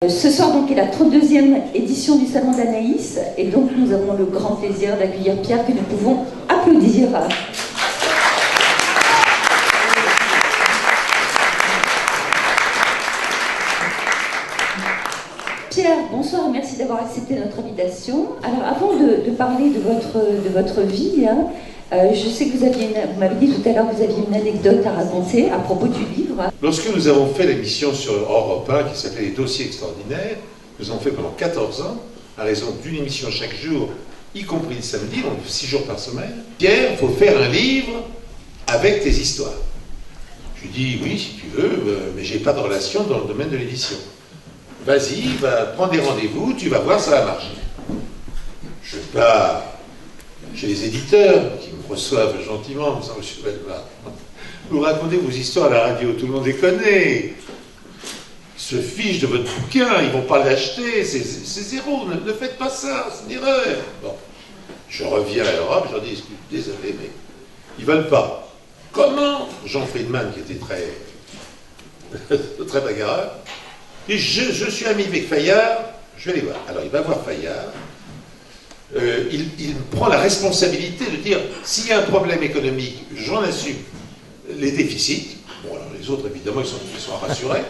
Ce soir donc est la 32e édition du Salon d'Anaïs et donc nous avons le grand plaisir d'accueillir Pierre que nous pouvons applaudir. Pierre, bonsoir et merci d'avoir accepté notre invitation. Alors avant de parler de votre vie, je sais que vous m'avez dit tout à l'heure que vous aviez une anecdote à raconter à propos du livre. Lorsque nous avons fait l'émission sur Europe 1 qui s'appelait Les Dossiers Extraordinaires, nous avons fait pendant 14 ans, à raison d'une émission chaque jour, y compris le samedi, donc 6 jours par semaine. Pierre, il faut faire un livre avec tes histoires. Je lui dis, oui, si tu veux, mais j'ai pas de relation dans le domaine de l'édition. Vas-y, prends des rendez-vous, tu vas voir, ça va marcher. Je pars chez les éditeurs qui me reçoivent gentiment, en disant, monsieur Bellemare, vous racontez vos histoires à la radio, tout le monde les connaît. Ils se fichent de votre bouquin, ils vont pas l'acheter, c'est zéro, ne faites pas ça, c'est une erreur. Bon, je reviens à l'Europe, je leur dis, désolé, mais ils veulent pas. Comment Jean Friedman, qui était très bagarreur, dit, je suis ami avec Fayard, je vais aller voir. Alors il va voir Fayard. Il prend la responsabilité de dire s'il y a un problème économique, j'en assume les déficits. Bon, alors les autres, évidemment, ils sont rassurés.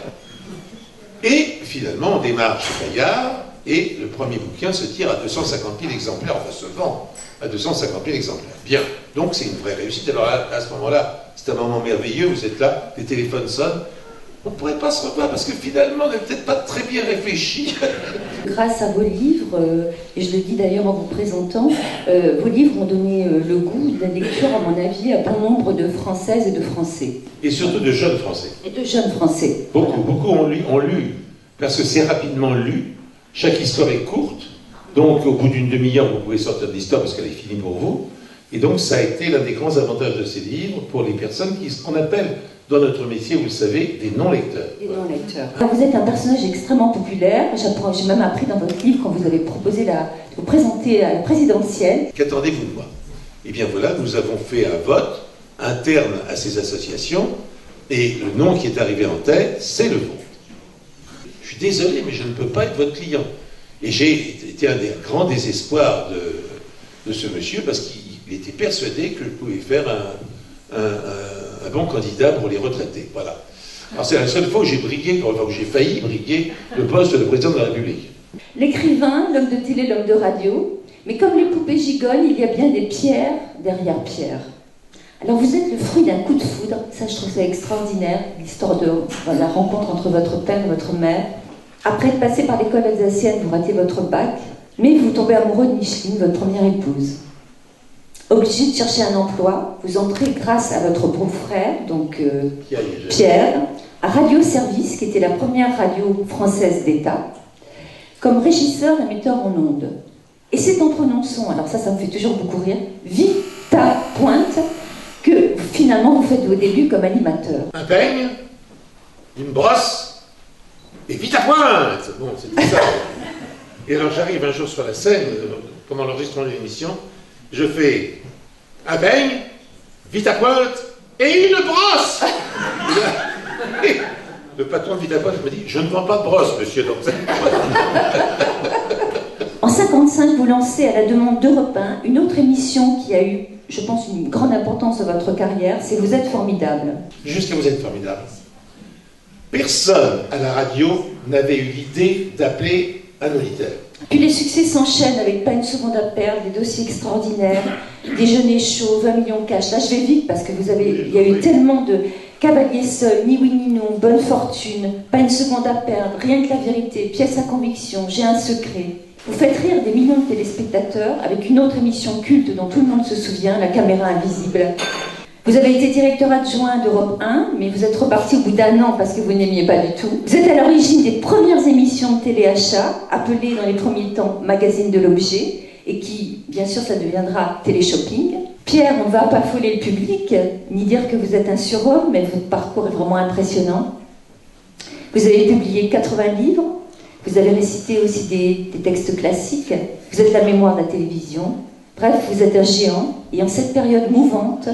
Et finalement, on démarre chez Fayard et le premier bouquin se tire à 250 000 exemplaires, enfin se vend à 250 000 exemplaires. Bien, donc c'est une vraie réussite. Alors à ce moment-là, c'est un moment merveilleux, vous êtes là, les téléphones sonnent. On ne pourrait pas se revoir parce que finalement, on n'a peut-être pas très bien réfléchi. Grâce à vos livres, et je le dis d'ailleurs en vous présentant, vos livres ont donné le goût de la lecture, à mon avis, à bon nombre de Françaises et de Français. Et surtout de jeunes Français. Et de jeunes Français. Beaucoup ont lu, parce que c'est rapidement lu. Chaque histoire est courte, donc au bout d'une demi-heure, vous pouvez sortir de l'histoire parce qu'elle est finie pour vous. Et donc ça a été l'un des grands avantages de ces livres pour les personnes qu'on appelle dans notre métier, vous le savez, des non-lecteurs. Des non-lecteurs. Vous êtes un personnage extrêmement populaire. J'ai même appris dans votre livre, quand vous avez proposé de vous présenter à la présidentielle. Qu'attendez-vous de moi? Eh bien voilà, nous avons fait un vote interne à ces associations, et le nom qui est arrivé en tête, c'est le vôtre. Je suis désolé, mais je ne peux pas être votre client. Et j'ai été un des grands désespoirs de ce monsieur, parce qu'il était persuadé que je pouvais faire un bon candidat pour les retraités. Voilà. Alors c'est la seule fois où j'ai brigué, enfin où j'ai failli briguer le poste de président de la République. L'écrivain, l'homme de télé, l'homme de radio, mais comme les poupées gigolent, il y a bien des pierres derrière Pierre. Alors vous êtes le fruit d'un coup de foudre, ça je trouve ça extraordinaire, l'histoire de la rencontre entre votre père et votre mère. Après être passé par l'école alsacienne, vous ratez votre bac, mais vous tombez amoureux de Micheline, votre première épouse. Obligé de chercher un emploi, vous entrez grâce à votre beau-frère, donc Pierre, à Radio Service, qui était la première radio française d'État, comme régisseur et metteur en ondes. Et c'est en prononçant, alors ça me fait toujours beaucoup rire, Vita Pointe, que finalement vous faites vos débuts comme animateur. Un peigne, une brosse, et Vita Pointe. Bon, c'est tout ça. Et alors j'arrive un jour sur la scène, pendant l'enregistrement de l'émission, je fais un beigne, Vita Pointe et une brosse. Et le patron de Vita Pointe me dit, je ne vends pas de brosse, monsieur. Donc en 1955, vous lancez à la demande d'Europe 1 une autre émission qui a eu, je pense, une grande importance dans votre carrière, c'est Vous êtes formidable. Jusqu'à Vous êtes formidable. Personne à la radio n'avait eu l'idée d'appeler un auditeur. Puis les succès s'enchaînent avec Pas une seconde à perdre, des dossiers extraordinaires, Déjeuner chaud, 20 millions cash. Là, je vais vite parce que il y a eu tellement de Cavalier seul, Ni oui ni non, Bonne fortune, Pas une seconde à perdre, Rien que la vérité, Pièce à conviction, J'ai un secret. Vous faites rire des millions de téléspectateurs avec une autre émission culte dont tout le monde se souvient, La caméra invisible. Vous avez été directeur adjoint d'Europe 1, mais vous êtes reparti au bout d'1 an parce que vous n'aimiez pas du tout. Vous êtes à l'origine des premières émissions de téléachat, appelées dans les premiers temps Magazine de l'objet, et qui, bien sûr, ça deviendra Téléshopping. Pierre, on ne va pas affoler le public, ni dire que vous êtes un surhomme, mais votre parcours est vraiment impressionnant. Vous avez publié 80 livres, vous avez récité aussi des textes classiques, vous êtes la mémoire de la télévision. Bref, vous êtes un géant, et en cette période mouvante,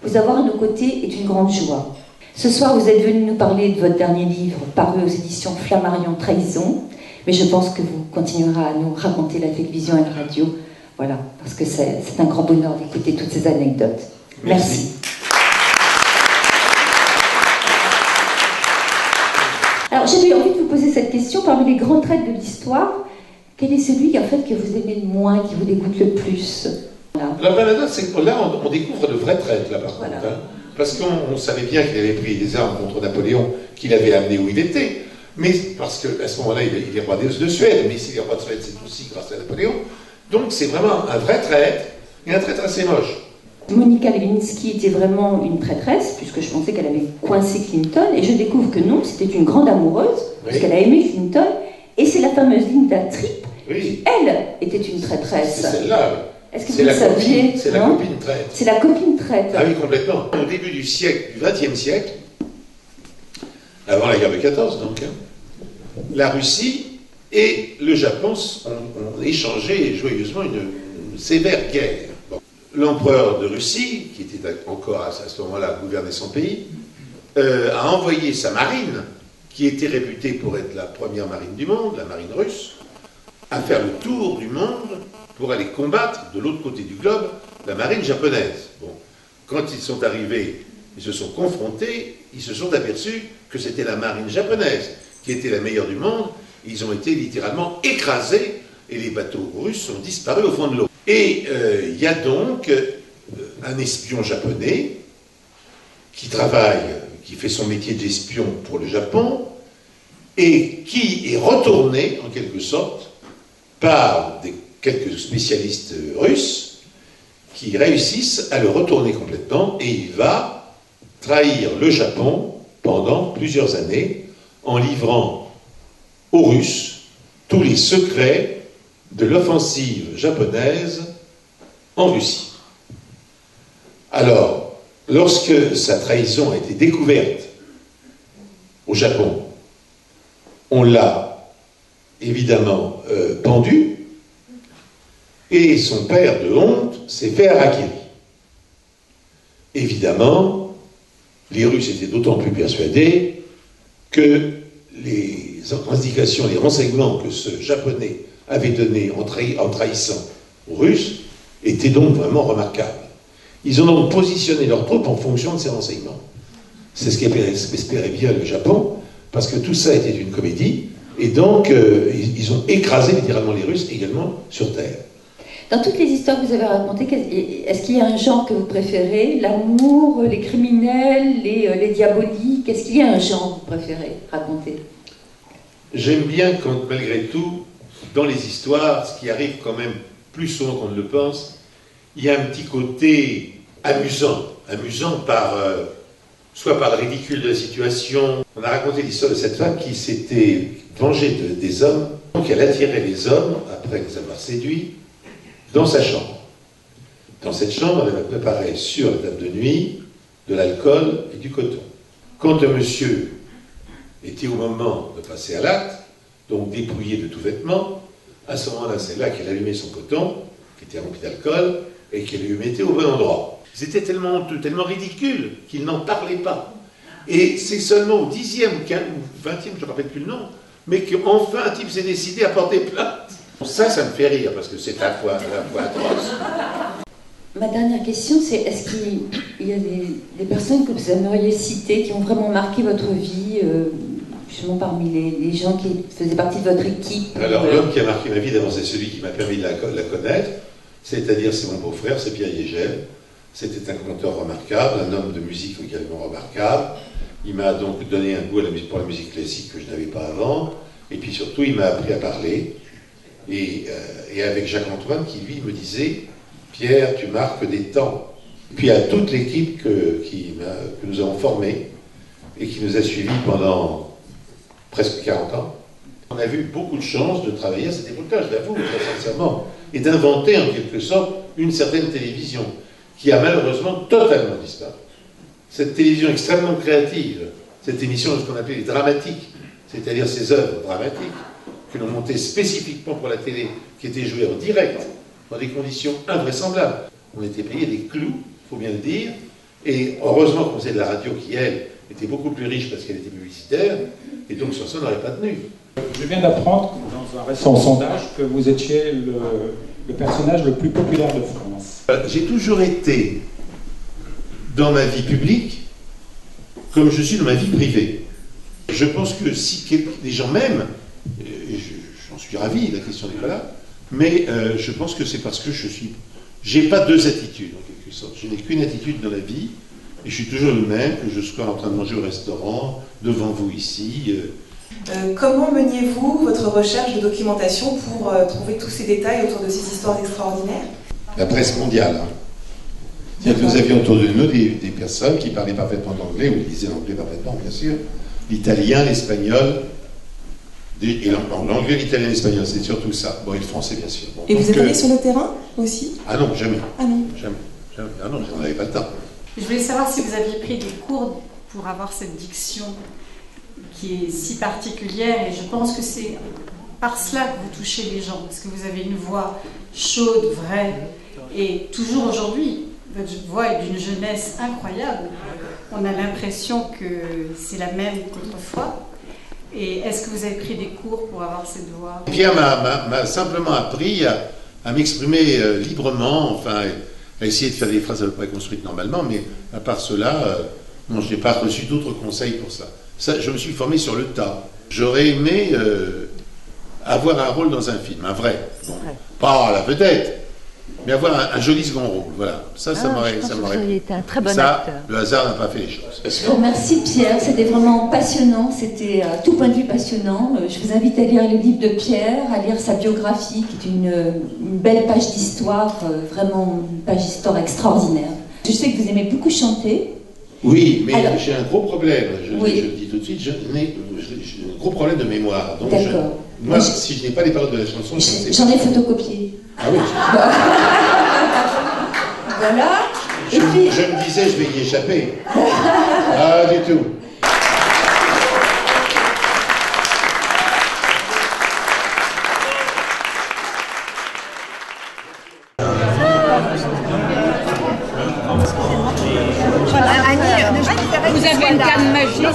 vous avoir à nos côtés est une grande joie. Ce soir, vous êtes venu nous parler de votre dernier livre, paru aux éditions Flammarion Trahison, Mais je pense que vous continuerez à nous raconter la télévision et la radio. Voilà, parce que c'est un grand bonheur d'écouter toutes ces anecdotes. Merci. Alors, j'avais envie de vous poser cette question. Parmi les grands traits de l'histoire, quel est celui en fait, que vous aimez le moins, qui vous dégoûte le plus? Voilà. La balade, c'est que là, on découvre de vrais traîtres, là, par contre. Hein, parce qu'on savait bien qu'il avait pris des armes contre Napoléon, qu'il avait amené où il était. Mais parce qu'à ce moment-là, il est roi de Suède. Mais s'il est roi de Suède, c'est aussi grâce à Napoléon. Donc, c'est vraiment un vrai traître, et un traître assez moche. Monica Lewinsky était vraiment une traîtresse, puisque je pensais qu'elle avait coincé Clinton, et je découvre que non, c'était une grande amoureuse, parce qu'elle a aimé Clinton, et c'est la fameuse Linda Tripp, qui, elle, était une traîtresse. C'est celle-là. Est-ce que vous le saviez? C'est la copine traître. C'est la copine traître. Ah oui, complètement. Au début du siècle, du XXe siècle, avant la guerre de 14, donc, hein, la Russie et le Japon ont échangé joyeusement une sévère guerre. Bon. L'empereur de Russie, qui était encore à ce moment-là gouverner son pays, a envoyé sa marine, qui était réputée pour être la première marine du monde, la marine russe, à faire le tour du monde pour aller combattre de l'autre côté du globe la marine japonaise. Bon. Quand ils sont arrivés, ils se sont confrontés, ils se sont aperçus que c'était la marine japonaise qui était la meilleure du monde. Ils ont été littéralement écrasés et les bateaux russes ont disparu au fond de l'eau. Et il y a donc un espion japonais qui travaille, qui fait son métier d'espion pour le Japon et qui est retourné, en quelque sorte, par quelques spécialistes russes qui réussissent à le retourner complètement et il va trahir le Japon pendant plusieurs années en livrant aux Russes tous les secrets de l'offensive japonaise en Russie. Alors, lorsque sa trahison a été découverte au Japon, on l'a évidemment pendu et son père de honte s'est fait harakiri. Évidemment, les Russes étaient d'autant plus persuadés que les indications, les renseignements que ce Japonais avait donnés en trahissant aux Russes étaient donc vraiment remarquables. Ils ont donc positionné leurs troupes en fonction de ces renseignements. C'est ce qu'espérait bien le Japon, parce que tout ça était une comédie, et donc ils ont écrasé littéralement les Russes également sur Terre. Dans toutes les histoires que vous avez racontées, est-ce qu'il y a un genre que vous préférez? L'amour, les criminels, les diaboliques? Est-ce qu'il y a un genre que vous préférez raconter? J'aime bien quand, malgré tout, dans les histoires, ce qui arrive quand même plus souvent qu'on ne le pense, il y a un petit côté amusant soit par le ridicule de la situation. On a raconté l'histoire de cette femme qui s'était vengée des hommes, donc elle attirait les hommes, après les avoir séduits, dans sa chambre. Dans cette chambre, elle avait préparé sur la table de nuit de l'alcool et du coton. Quand le monsieur était au moment de passer à l'acte, donc dépouillé de tout vêtement, à ce moment-là, c'est là qu'elle allumait son coton, qui était rempli d'alcool, et qu'elle lui mettait au bon endroit. C'était tellement honteux, tellement ridicule, qu'il n'en parlait pas. Et c'est seulement au 10e ou 20e, je ne me rappelle plus le nom, mais qu'enfin un type s'est décidé à porter plainte. Ça me fait rire, parce que c'est à la fois atroce. Ma dernière question, c'est est-ce qu'il y a des personnes que vous aimeriez citer qui ont vraiment marqué votre vie, justement parmi les gens qui faisaient partie de votre équipe? Alors l'homme qui a marqué ma vie, d'abord c'est celui qui m'a permis de la connaître, c'est-à-dire c'est mon beau-frère, c'est Pierre Yegel. C'était un conteur remarquable, un homme de musique également remarquable. Il m'a donc donné un goût pour la musique classique que je n'avais pas avant, et puis surtout il m'a appris à parler. Et avec Jacques-Antoine qui lui me disait « Pierre, tu marques des temps ». Puis à toute l'équipe que nous avons formée et qui nous a suivis pendant presque 40 ans, on a eu beaucoup de chance de travailler à cette époque-là, je l'avoue très sincèrement, et d'inventer en quelque sorte une certaine télévision qui a malheureusement totalement disparu. Cette télévision extrêmement créative, cette émission de ce qu'on appelait les dramatiques, c'est-à-dire ces œuvres dramatiques, que l'on montait spécifiquement pour la télé, qui étaient jouées en direct, dans des conditions invraisemblables. On était payé des clous, il faut bien le dire, et heureusement qu'on faisait de la radio qui, elle, était beaucoup plus riche parce qu'elle était publicitaire, et donc sur ça, on n'aurait pas tenu. Je viens d'apprendre dans un récent sondage que vous étiez le personnage le plus populaire de France. J'ai toujours été dans ma vie publique comme je suis dans ma vie privée. Je pense que si des gens m'aiment, et j'en suis ravi, la question n'est pas là, mais je pense que c'est parce que j'ai pas deux attitudes en quelque sorte. Je n'ai qu'une attitude dans la vie, et je suis toujours le même, que je sois en train de manger au restaurant, devant vous ici. Comment meniez-vous votre recherche de documentation pour trouver tous ces détails autour de ces histoires extraordinaires? La presse mondiale. Hein. C'est-à-dire que nous avions autour de nous des personnes qui parlaient parfaitement l'anglais, ou lisaient l'anglais parfaitement, bien sûr, l'italien, l'espagnol, et l'anglais, l'italien, l'espagnol, c'est surtout ça. Bon, et le français, bien sûr. Bon, et vous êtes allé sur le terrain aussi? Ah non, jamais. Ah non. Jamais. Ah non, j'en avais pas le temps. Je voulais savoir si vous aviez pris des cours pour avoir cette diction qui est si particulière, et je pense que c'est par cela que vous touchez les gens, parce que vous avez une voix chaude, vraie, et toujours aujourd'hui, votre voix est d'une jeunesse incroyable. On a l'impression que c'est la même qu'autrefois. Et est-ce que vous avez pris des cours pour avoir cette voix? Pierre m'a simplement appris à m'exprimer librement, enfin, à essayer de faire des phrases à peu près construites normalement, mais à part cela, non, je n'ai pas reçu d'autres conseils pour ça. Je me suis formé sur le tas. J'aurais aimé avoir un rôle dans un film, un vrai. Bon, pas la vedette, mais avoir un joli second rôle. Voilà. Ça m'aurait. Vous auriez été un très bon acteur. acteur. Le hasard n'a pas fait les choses. Je vous remercie Pierre, c'était vraiment passionnant, c'était à tout point de vue passionnant. Je vous invite à lire le livre de Pierre, à lire sa biographie, qui est une belle page d'histoire, vraiment une page d'histoire extraordinaire. Je sais que vous aimez beaucoup chanter. Oui, mais alors, j'ai un gros problème, je oui. le dis tout de suite, j'ai un gros problème de mémoire. Donc d'accord. Moi, si je n'ai pas les paroles de la chanson, je ne sais pas. J'en ai photocopié. Ah oui. Voilà. Je me disais, je vais y échapper. Ah, du tout. Vous avez une canne magique.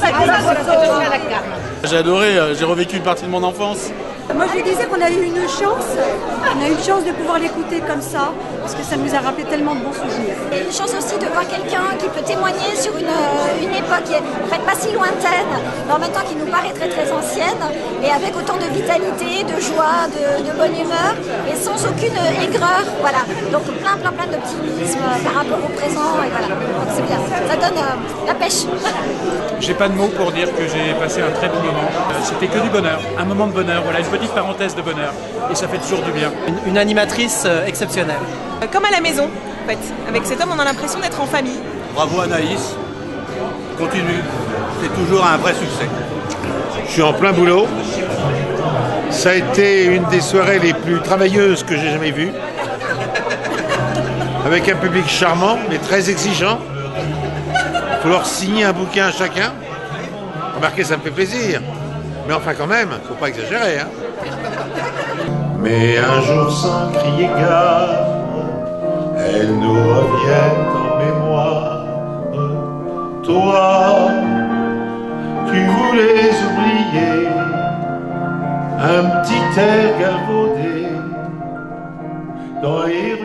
J'ai adoré, j'ai revécu une partie de mon enfance. Moi je lui disais qu'on a eu une chance, de pouvoir l'écouter comme ça, parce que ça nous a rappelé tellement de bons souvenirs. Une chance aussi de voir quelqu'un qui peut témoigner sur une époque qui est en fait pas si lointaine, mais en même temps qui nous paraît très très ancienne, et avec autant de vitalité, de joie, de bonne humeur, et sans aucune aigreur, voilà. Donc plein d'optimisme par rapport au présent, et voilà. Donc c'est bien, ça donne la pêche. J'ai pas de mots pour dire que j'ai passé un très bon moment. C'était que du bonheur, un moment de bonheur, voilà, une petite parenthèse de bonheur. Et ça fait toujours du bien. Une animatrice exceptionnelle. Comme à la maison, en fait. Avec cet homme, on a l'impression d'être en famille. Bravo Anaïs, continue, c'est toujours un vrai succès. Je suis en plein boulot. Ça a été une des soirées les plus travailleuses que j'ai jamais vues. Avec un public charmant, mais très exigeant. Il faut leur signer un bouquin à chacun. Remarquez, ça me fait plaisir. Mais enfin quand même, faut pas exagérer. Hein. Mais un jour sans crier gare, elles nous reviennent en mémoire. Toi, tu voulais oublier un petit air galvaudé dans les rues.